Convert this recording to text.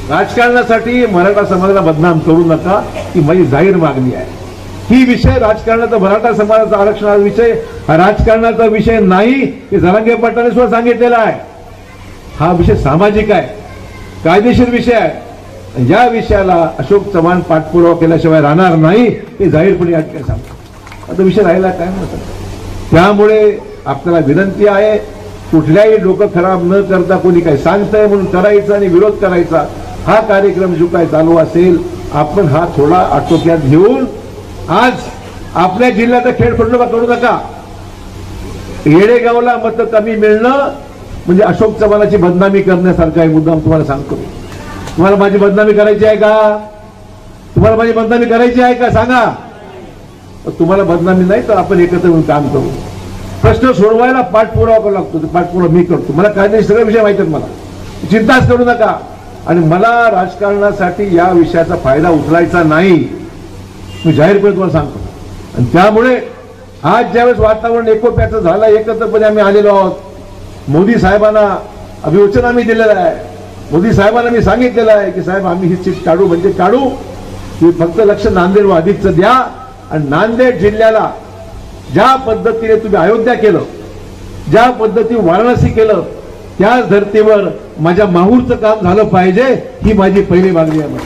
राजकारणासाठी मराठा समाजाला बदनाम करू नका, ही माझी जाहीर मागणी आहे। ही विषय राजकारणाचा, मराठा समाजाचा आरक्षणाचा विषय हा राजकारणाचा विषय नाही, हे जरांगे पाटलांनी सुद्धा सांगितलेला आहे। हा विषय सामाजिक आहे, कायदेशीर विषय आहे। या विषयाला अशोक चव्हाण पाठपुरावा केल्याशिवाय राहणार नाही, हे जाहीरपणे या ठिकाणी सांगतो। आता विषय राहिला काय म्हणतात, त्यामुळे आपल्याला विनंती आहे, कुठल्याही डोकं खराब न करता कोणी काही सांगतंय म्हणून करायचं आणि विरोध करायचा हा कार्यक्रम जो काय चालू असेल, आपण हा थोडा आटोक्यात घेऊन आज आपल्या जिल्ह्याचा खेळ फडणवीस करू नका। येडेगावला मत कमी मिळणं म्हणजे अशोक चव्हाणाची बदनामी करण्यासारखा आहे। मुद्दाम तुम्हाला सांगतो, तुम्हाला माझी बदनामी करायची आहे का? तुम्हाला माझी बदनामी करायची आहे का सांगा? तुम्हाला बदनामी नाही तर आपण एकत्र येऊन काम करू। प्रश्न सोडवायला पाठपुरावा करावा लागतो, पाठपुरावा मी करतो। मला कायदेशीर सगळे विषय माहिती आहेत, मला चिंताच करू नका। आणि मला राजकारणासाठी या विषयाचा फायदा उचलायचा नाही, मी जाहीरपणे तुम्हाला सांगतो। आणि त्यामुळे आज ज्यावेळेस वातावरण एकोप्याचं झालं, एकत्रपणे आम्ही आलेलो आहोत। मोदी साहेबांना अभिवचन आम्ही दिलेलं आहे, मोदी साहेबांना मी सांगितलेलं आहे की साहेब आम्ही ही सीट काढू म्हणजे काढू, तुम्ही फक्त लक्ष नांदेड व अधिकचं द्या। आणि नांदेड जिल्ह्याला ज्या पद्धतीने तुम्ही अयोध्या केलं, ज्या पद्धतीने वाराणसी केलं, त्याच धर्तीवर माझ्या माहूरचं काम झालं पाहिजे, ही माझी पहिली मागणी आहे।